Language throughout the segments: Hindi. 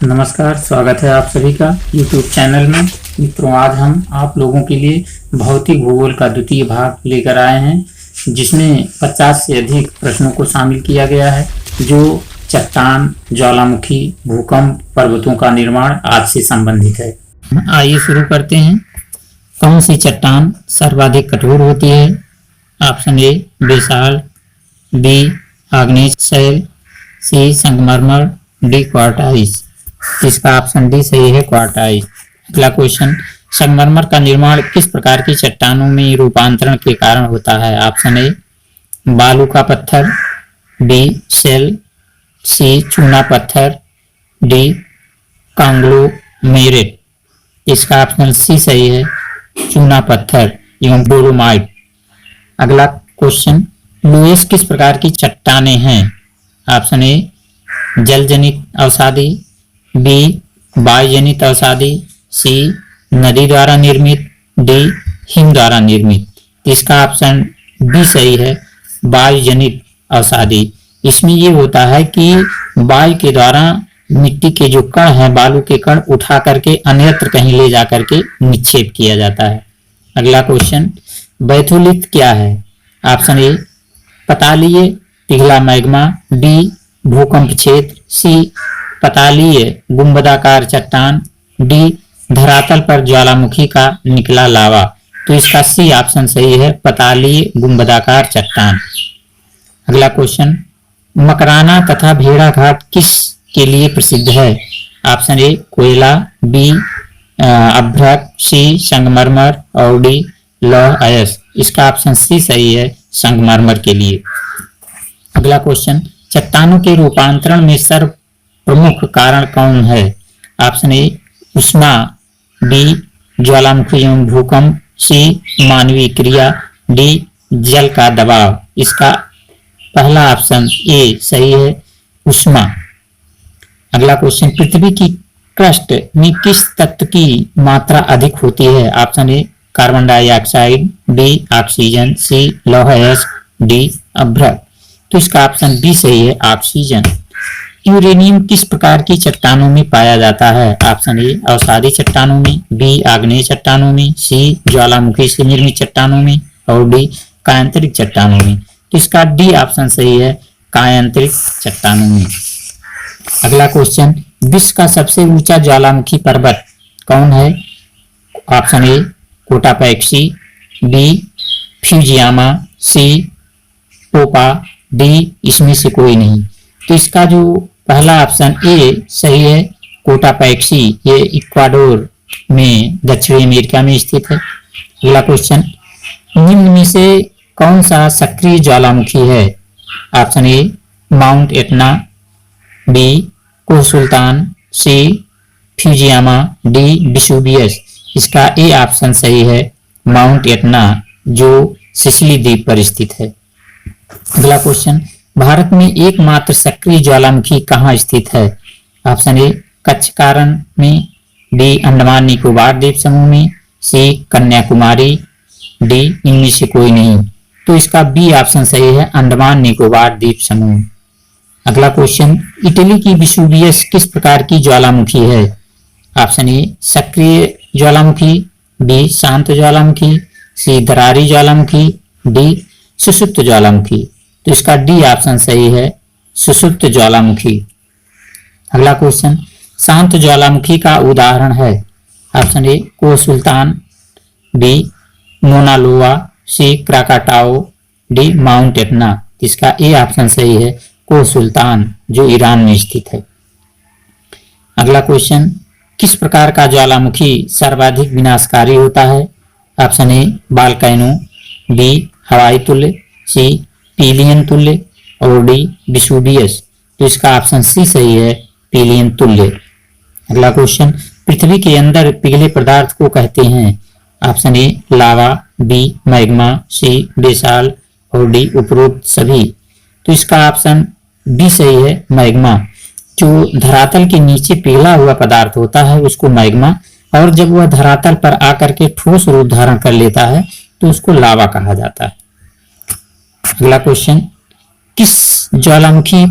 नमस्कार, स्वागत है आप सभी का YouTube चैनल में। मित्रों, आज हम आप लोगों के लिए भौतिक भूगोल का द्वितीय भाग लेकर आए हैं, जिसमें 50 से अधिक प्रश्नों को शामिल किया गया है, जो चट्टान, ज्वालामुखी, भूकंप, पर्वतों का निर्माण आदि से संबंधित है। आइए शुरू करते हैं। कौन सी चट्टान सर्वाधिक कठोर होती है? ऑप्शन ए बेसाल्ट, बी आग्नेय शैल, सी संगमरमर, डी क्वार्टाइज। इसका ऑप्शन डी सही है, क्वार्टाइज। अगला क्वेश्चन, संगमरमर का निर्माण किस प्रकार की चट्टानों में रूपांतरण के कारण होता है? ऑप्शन ए बालू का पत्थर, बी शेल, सी चूना पत्थर, डी कांग्लोमेरेट। इसका ऑप्शन सी सही है, चूना पत्थर एवं डोलोमाइट। अगला क्वेश्चन, लुईस किस प्रकार की चट्टानें हैं? ऑप्शन ए जल जनित अवसादी, बी वायु जनित अवसादी, सी नदी द्वारा निर्मित, डी हिम द्वारा निर्मित। इसका ऑप्शन बी सही है, वायु जनित अवसादी। इसमें ये होता है कि वायु के द्वारा मिट्टी के जो कण हैं, बालू के कण उठा करके अन्यत्र कहीं ले जा करके निक्षेप किया जाता है। अगला क्वेश्चन, बैथोलिथ क्या है? ऑप्शन ए पतालीय पिघला मैग्मा, बी भूकंप क्षेत्र, सी पतालीय गुंबदाकार चट्टान, डी धरातल पर ज्वालामुखी का निकला लावा। तो इसका सी ऑप्शन सही है, पतालीय गुंबदाकार चट्टान। अगला क्वेश्चन, मकराना तथा भेड़ा घाट किस के लिए प्रसिद्ध है? ऑप्शन ए कोयला, बी अभ्रक, सी संगमरमर और डी लौह अयस्क। इसका ऑप्शन सी सही है, संगमरमर के लिए। अगला क्वेश्चन, चट्टानों के रूपांतरण में सर्व प्रमुख कारण कौन है? ऑप्शन ए उष्मा, बी ज्वालामुखी एवं भूकंप, सी मानवीय क्रिया, डी जल का दबाव। इसका पहला ऑप्शन ए सही है, उष्मा। अगला क्वेश्चन, पृथ्वी की क्रस्ट में किस तत्व की मात्रा अधिक होती है? Option A carbon dioxide, B oxygen, C लौह अयस्क, डी अभ्रक। तो इसका ऑप्शन बी सही है, ऑक्सीजन। यूरेनियम किस प्रकार की चट्टानों में पाया जाता है? ऑप्शन ए अवसादी चट्टानों में, बी आग्नेय चट्टानों में, सी ज्वालामुखी से निर्मित चट्टानों में और डी कायांतरिक चट्टानों में। तो इसका डी ऑप्शन सही है, कायांतरिक चट्टानों में। अगला क्वेश्चन, विश्व का सबसे ऊंचा ज्वालामुखी पर्वत कौन है? Option A Cotopaxi, B Fujiyama, C Popa, D इसमें से कोई नहीं। तो इसका जो पहला ऑप्शन ए सही है, कोटापैक्सी, ये इक्वाडोर में दक्षिणी अमेरिका में स्थित है। अगला क्वेश्चन, निम्न में से कौन सा सक्रिय ज्वालामुखी है? Option A Mount Etna, B Koh Sultan, C Fujiyama, D Vesuvius. इसका ए ऑप्शन सही है, माउंट एटना, जो सिसिली द्वीप पर स्थित है। अगला क्वेश्चन, भारत में एकमात्र सक्रिय ज्वालामुखी कहाँ स्थित है? ऑप्शन ए कच्छकारण में, डी अंडमान निकोबार द्वीप समूह में, सी कन्याकुमारी, डी इनमें से कोई नहीं। तो इसका बी ऑप्शन सही है, अंडमान निकोबार द्वीप समूह। अगला क्वेश्चन, इटली की विसुवियस किस प्रकार की ज्वालामुखी है? ऑप्शन ए सक्रिय ज्वालामुखी, बी शांत ज्वालामुखी, सी दरारी ज्वालामुखी, डी सुषुप्त ज्वालामुखी। तो इसका डी ऑप्शन सही है, सुषुप्त ज्वालामुखी। अगला क्वेश्चन, शांत ज्वालामुखी का उदाहरण है? Option A Koh Sultan, B Mauna Loa, C Krakatoa, D Mount Etna. इसका ए ऑप्शन सही है, कोह सुल्तान, जो ईरान में स्थित है। अगला क्वेश्चन, किस प्रकार का ज्वालामुखी सर्वाधिक विनाशकारी होता है? ऑप्शन ए बालकैनो, बी हवाई तुल्य, सी पीलियन तुल्य और डी विसुवियस। तो इसका ऑप्शन सी सही है, पीलियन तुल्य। अगला क्वेश्चन, पृथ्वी के अंदर पिघले पदार्थ को कहते हैं? Option A lava, B magma, C basalt और डी उपरोक्त सभी। तो इसका ऑप्शन बी सही है, मैग्मा। जो धरातल के नीचे पिघला हुआ पदार्थ होता है उसको मैग्मा, और जब वह धरातल पर आकर के ठोस रूप धारण कर लेता है तो उसको लावा कहा जाता है। अगला क्वेश्चन, किस ज्वालामुखी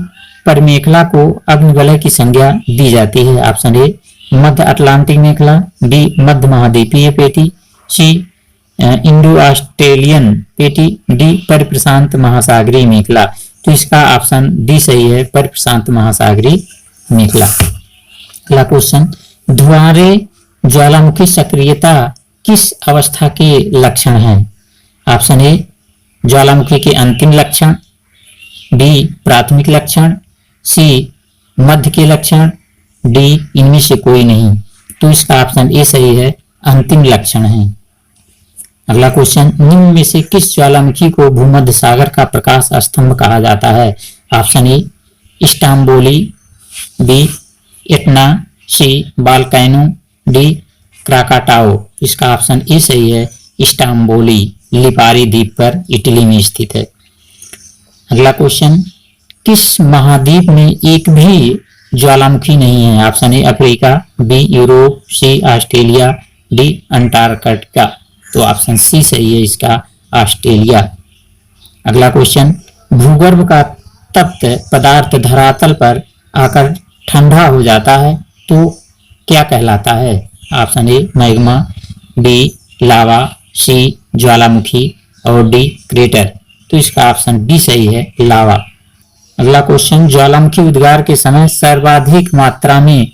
परिमेखला को अग्निवलय की संज्ञा दी जाती है? ऑप्शन ए मध्य अटलांटिक मेखला, बी मध्य महाद्वीपीय पेटी, सी इंडो ऑस्ट्रेलियन पेटी, डी परिप्रशांत महासागरीय मेखला। तो इसका ऑप्शन डी सही है, परिप्रशांत महासागरीय मेखला। अगला क्वेश्चन, धुआंरे ज्वालामुखी सक्रियता किस अवस्था के लक्षण है? ऑप्शन ए ज्वालामुखी के अंतिम लक्षण, बी प्राथमिक लक्षण, सी मध्य के लक्षण, डी इनमें से कोई नहीं। तो इसका ऑप्शन ए सही है, अंतिम लक्षण है। अगला क्वेश्चन, निम्न में से किस ज्वालामुखी को भूमध्य सागर का प्रकाश स्तंभ कहा जाता है? Option A Stromboli, B Etna, C volcano, D Krakatoa. इसका ऑप्शन ए सही है, स्टाम्बोली, लिपारी द्वीप पर इटली में स्थित है। अगला क्वेश्चन, किस महाद्वीप में एक भी ज्वालामुखी नहीं है? Option A Africa, B Europe, C Australia, D Antarctica. तो ऑप्शन सी सही है, इसका ऑस्ट्रेलिया। अगला क्वेश्चन, भूगर्भ का तप्त पदार्थ धरातल पर आकर ठंडा हो जाता है तो क्या कहलाता है? ऑप्शन ए मैग्मा, बी लावा, सी ज्वालामुखी और डी क्रेटर। तो इसका ऑप्शन डी सही है, लावा। अगला क्वेश्चन, ज्वालामुखी उद्गार के समय सर्वाधिक मात्रा में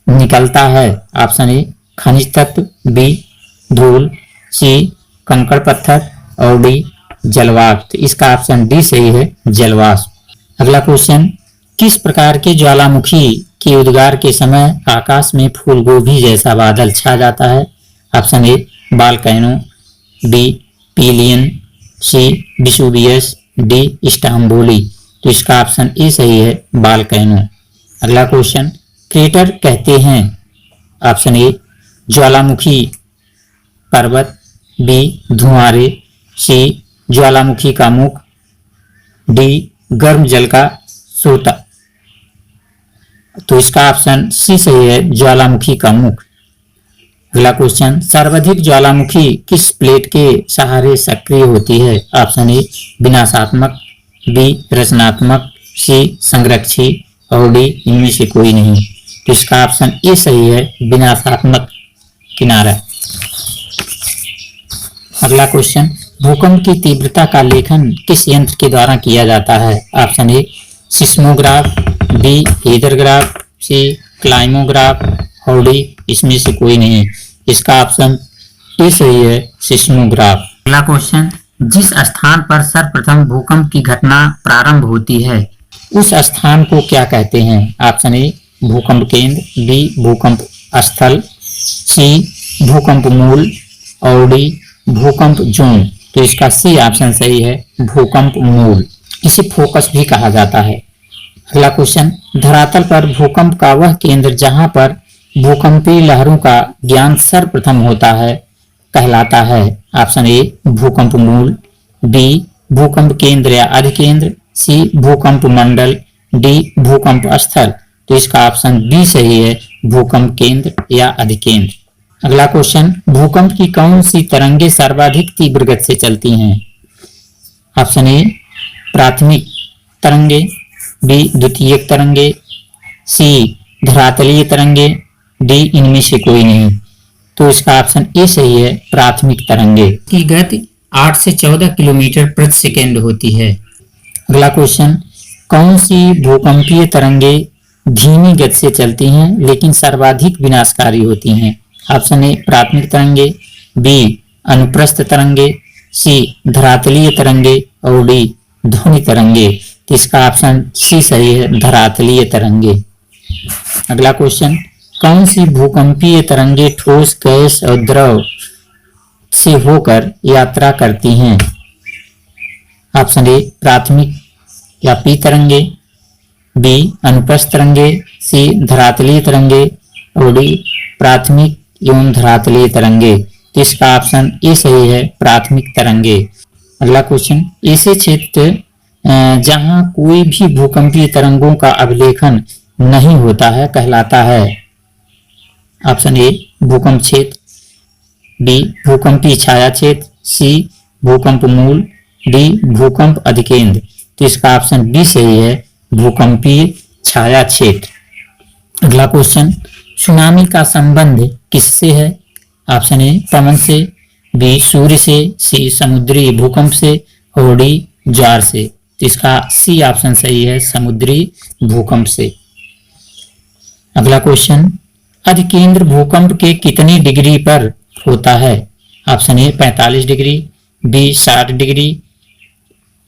निकलता है? ऑप्शन ए खनिज तत्व, बी धूल, सी कंकड़ पत्थर और डी जलवाष्प। तो इसका ऑप्शन डी सही है, जलवाष्प। अगला क्वेश्चन, किस प्रकार के ज्वालामुखी के उद्गार के समय आकाश में फूलगोभी जैसा बादल छा जाता है? Option A volcano, B Pelean, C Vesuvius, D Stromboli. तो इसका ऑप्शन ए सही है, बालकैनो। अगला क्वेश्चन, क्रेटर कहते हैं? ऑप्शन ए ज्वालामुखी पर्वत, बी धुआंरे, सी ज्वालामुखी का मुख, डी गर्म जल का सोता। तो इसका ऑप्शन सी सही है, ज्वालामुखी का मुख। अगला क्वेश्चन, सर्वाधिक ज्वालामुखी किस प्लेट के सहारे सक्रिय होती है? ऑप्शन ए विनाशात्मक, बी रचनात्मक, सी संरक्षी और डी इनमें से कोई नहीं। तो इसका ऑप्शन ए सही है, विनाशात्मक किनारा। अगला क्वेश्चन, भूकंप की तीव्रता का लेखन किस यंत्र के द्वारा किया जाता है? Option A seismograph, B hythergraph, C climograph और डी इसमें से कोई नहीं। इसका ऑप्शन ए सही है, सिस्मोग्राफ। अगला क्वेश्चन, जिस स्थान पर सर्वप्रथम भूकंप की घटना प्रारंभ होती है उस स्थान को क्या कहते हैं? ऑप्शन ए भूकंप केंद्र, बी भूकंप स्थल, सी भूकंप मूल और डी भूकंप जोन। तो इसका सी ऑप्शन सही है, भूकंप मूल। इसे फोकस भी कहा जाता है। अगला क्वेश्चन, धरातल पर भूकंप का वह केंद्र जहां पर भूकंपीय लहरों का ज्ञान सर्वप्रथम होता है कहलाता है? ऑप्शन ए भूकंप मूल, बी भूकंप केंद्र या अधिकेंद्र, सी भूकंप मंडल, डी भूकंप स्थल। तो इसका ऑप्शन बी सही है, भूकंप केंद्र या अधिकेंद्र। अगला क्वेश्चन, भूकंप की कौन सी तरंगे सर्वाधिक तीव्र गति से चलती हैं? ऑप्शन ए प्राथमिक तरंगे, बी द्वितीयक तरंगे, सी धरातलीय तरंगे, डी इनमें से कोई नहीं। तो इसका ऑप्शन ए सही है, प्राथमिक तरंगे की गति 8 से 14 किलोमीटर प्रति सेकेंड होती है। अगला क्वेश्चन, कौन सी भूकंपीय तरंगे धीमी गति से चलती हैं लेकिन सर्वाधिक विनाशकारी होती हैं? ऑप्शन ए प्राथमिक तरंगे, बी अनुप्रस्थ तरंगे, सी धरातलीय तरंगे और डी ध्वनि तरंगे। तो इसका ऑप्शन सी सही है, धरातलीय तरंगे। अगला क्वेश्चन, कौन सी भूकंपीय तरंगे ठोस गैस और द्रव से होकर यात्रा करती हैं? ऑप्शन ए प्राथमिक या पी तरंगे, बी अनुप्रस्थ तरंगे, सी धरातलीय तरंगे और डी प्राथमिक एवं धरातलीय तरंगे। तो इसका ऑप्शन ए सही है, प्राथमिक तरंगे। अगला क्वेश्चन, ऐसे क्षेत्र जहां कोई भी भूकंपीय तरंगों का अभिलेखन नहीं होता है कहलाता है? ऑप्शन ए भूकंप क्षेत्र, बी भूकंपीय छाया क्षेत्र, सी भूकंप मूल, डी भूकंप अधिकेंद्र। तो इसका ऑप्शन बी सही है, भूकंपीय छाया क्षेत्र। अगला क्वेश्चन, सुनामी का संबंध किससे है? ऑप्शन ए पवन से, बी सूर्य से, सी समुद्री भूकंप से और डी ज्वार से। तो इसका सी ऑप्शन सही है, समुद्री भूकंप से। अगला क्वेश्चन, अधिकेंद्र भूकंप के कितनी डिग्री पर होता है? Option A 45 degree, B 60 degree,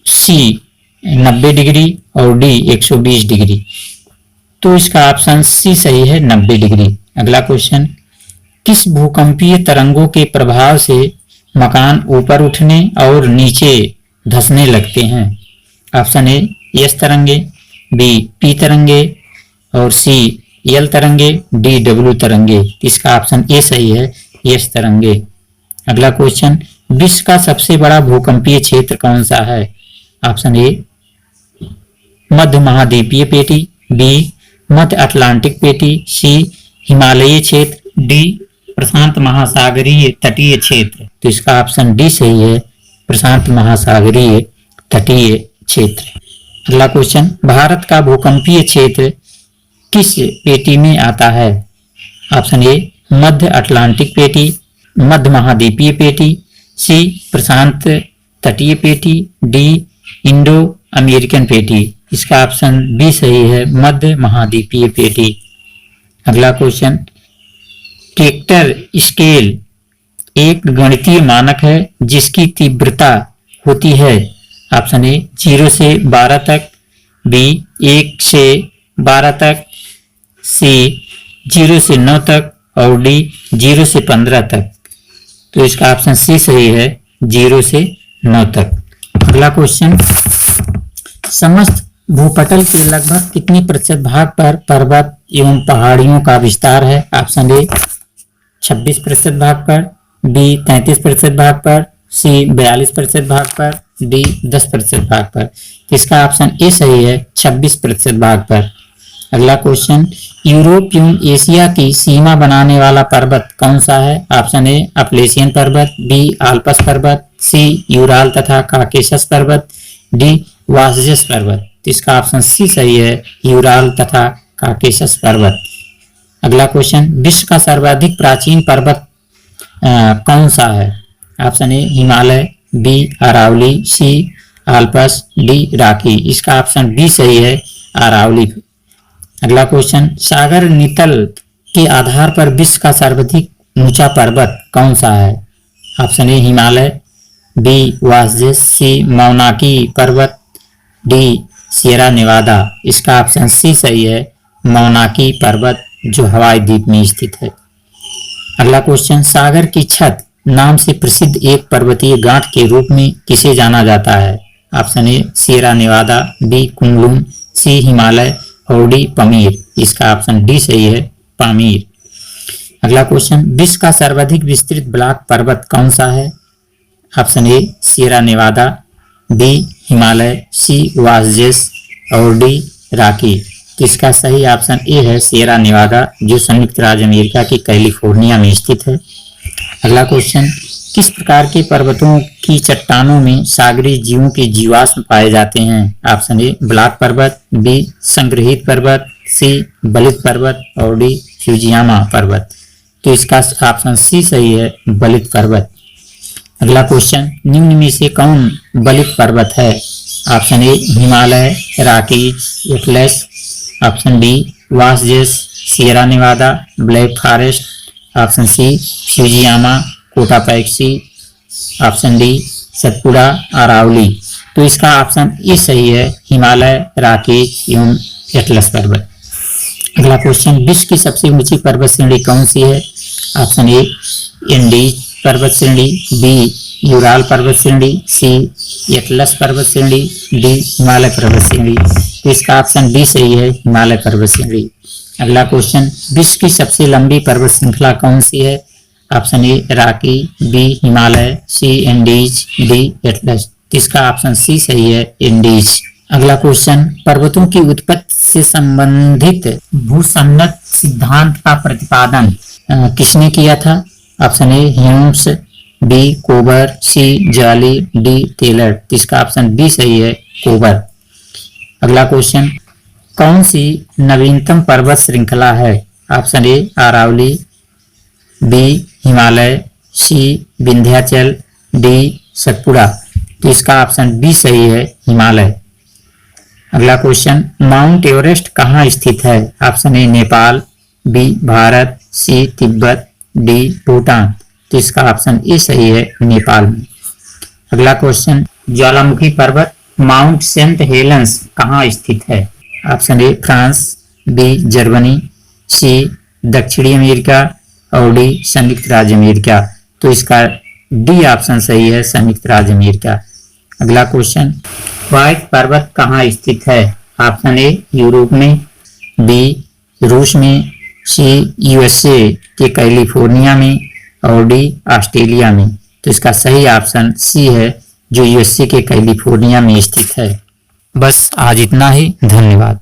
C 90 degree और डी 120 डिग्री। तो इसका ऑप्शन सी सही है, 90 डिग्री। अगला क्वेश्चन, किस भूकंपीय तरंगों के प्रभाव से मकान ऊपर उठने और नीचे धंसने लगते हैं? ऑप्शन ए एस तरंगे, बी पी तरंगे और सी एल तरंगे, डी डब्ल्यू तरंगे। इसका ऑप्शन ए सही है, एस तरंगे। अगला क्वेश्चन, विश्व का सबसे बड़ा भूकंपीय क्षेत्र कौन सा है? ऑप्शन ए मध्य महाद्वीपीय पेटी, बी मध्य अटलांटिक पेटी, सी हिमालयी क्षेत्र, डी प्रशांत महासागरीय तटीय क्षेत्र। तो इसका ऑप्शन डी सही है, प्रशांत महासागरीय तटीय क्षेत्र। अगला क्वेश्चन, भारत का भूकंपीय क्षेत्र किस पेटी में आता है? ऑप्शन ए मध्य अटलांटिक पेटी, मध्य महाद्वीपीय पेटी, सी प्रशांत तटीय पेटी, डी इंडो अमेरिकन पेटी। इसका ऑप्शन बी सही है, मध्य महाद्वीपीय पेटी। अगला क्वेश्चन, रिक्टर स्केल एक गणितीय मानक है जिसकी तीव्रता होती है? ऑप्शन ए 0 से 12 तक, बी 1 से 12 तक, सी 0 से 9 तक और डी 0 से 15 तक। तो इसका ऑप्शन सी सही है, 0 से 9 तक। अगला क्वेश्चन, समस्त भूपटल के लगभग कितनी प्रतिशत भाग पर पर्वत एवं पहाड़ियों का विस्तार है? ऑप्शन ए 26% भाग पर, बी 33% भाग पर, सी 42% भाग पर, डी 10% भाग पर। इसका ऑप्शन ए सही है, 26% भाग पर। अगला क्वेश्चन, यूरोप एवं एशिया की सीमा बनाने वाला पर्वत कौन सा है? ऑप्शन ए अपलेशियन पर्वत, बी आल्पस पर्वत, सी यूराल तथा काकेशस पर्वत, डी वासजस पर्वत। इसका ऑप्शन सी सही है, यूराल तथा काकेशस पर्वत। अगला क्वेश्चन, विश्व का सर्वाधिक प्राचीन पर्वत कौन सा है? Option A Himalaya, B Aravalli, C Alps, D Rocky. इसका ऑप्शन बी सही है, अरावली। अगला क्वेश्चन, सागर नितल के आधार पर विश्व का सर्वाधिक ऊंचा पर्वत कौन सा है? ऑप्शन ए हिमालय, बी वासजस, सी मौनाकी पर्वत, डी सियरा नेवादा। इसका ऑप्शन सी सही है, मौनाकी पर्वत जो हवाई द्वीप में स्थित है। अगला क्वेश्चन, सागर की छत नाम से प्रसिद्ध एक पर्वतीय गांठ के रूप में किसे जाना जाता है? Option A Sierra Nevada, B Kunlun, C Himalaya और डी पमीर। इसका ऑप्शन डी सही है, पामीर। अगला क्वेश्चन, विश्व का सर्वाधिक विस्तृत ब्लॉक पर्वत कौन सा है? Option A Sierra Nevada, B Himalaya, C Vosges और डी राकी। इसका सही ऑप्शन ए है, सियरा नेवादा जो संयुक्त राज्य अमेरिका की कैलिफोर्निया में स्थित है। अगला क्वेश्चन, किस प्रकार के पर्वतों की चट्टानों में सागरीय जीवों के जीवाश्म पाए जाते हैं? ऑप्शन ए ब्लॉक पर्वत, बी संग्रहित पर्वत, सी बलित पर्वत और डी फ्यूजियामा पर्वत। तो इसका ऑप्शन सी सही है, बलित पर्वत। अगला क्वेश्चन, निम्न में से कौन बलित पर्वत है? Option A Himalaya, Rockies, Atlas, option B Vosges, Sierra Nevada, Black Forest, option C Fujiyama, Cotopaxi, option D Satpura, Aravalli. तो इसका ऑप्शन ए सही है, हिमालय, रॉकीज एवं एटलस पर्वत। अगला क्वेश्चन, विश्व की सबसे ऊंची पर्वत श्रेणी कौन सी है? ऑप्शन ए एंडीज पर्वत श्रेणी, बी यूराल पर्वत श्रेणी, सी एटलस पर्वत श्रेणी, डी हिमालय पर्वत श्रेणी। तो इसका ऑप्शन डी सही है, हिमालय पर्वत श्रेणी। अगला क्वेश्चन, विश्व की सबसे लंबी पर्वत श्रृंखला कौन सी है? Option A Rocky, B Himalaya, C Andes, D Atlas. इसका ऑप्शन सी सही है, एंडीज। अगला क्वेश्चन, पर्वतों की उत्पत्ति से संबंधित भूसन्नत सिद्धांत का प्रतिपादन किसने किया था? ऑप्शन ए ह्यूम्स, बी कोबर, सी जाली, डी टेलर। इसका ऑप्शन बी सही है, कोबर। अगला क्वेश्चन, कौन सी नवीनतम पर्वत श्रृंखला है? Option A Aravali, B Himalaya, C Vindhyachal, D Satpura. तो इसका ऑप्शन बी सही है, हिमालय। अगला क्वेश्चन, माउंट एवरेस्ट कहाँ स्थित है? Option A Nepal, B Bharat, C Tibet, D Bhutan. तो इसका ऑप्शन ए सही है, नेपाल में। अगला क्वेश्चन, ज्वालामुखी पर्वत माउंट सेंट हेलेंस कहाँ स्थित है? Option A France, B Germany, C दक्षिणी अमेरिका और डी संयुक्त राज्य अमेरिका। तो इसका डी ऑप्शन सही है, संयुक्त राज्य अमेरिका। अगला क्वेश्चन, व्हाइट पर्वत कहाँ स्थित है? ऑप्शन ए यूरोप में, बी रूस में, सी यूएसए के कैलिफोर्निया में और डी ऑस्ट्रेलिया में। तो इसका सही ऑप्शन सी है, जो यूएसए के कैलिफोर्निया में स्थित है। बस आज इतना ही, धन्यवाद।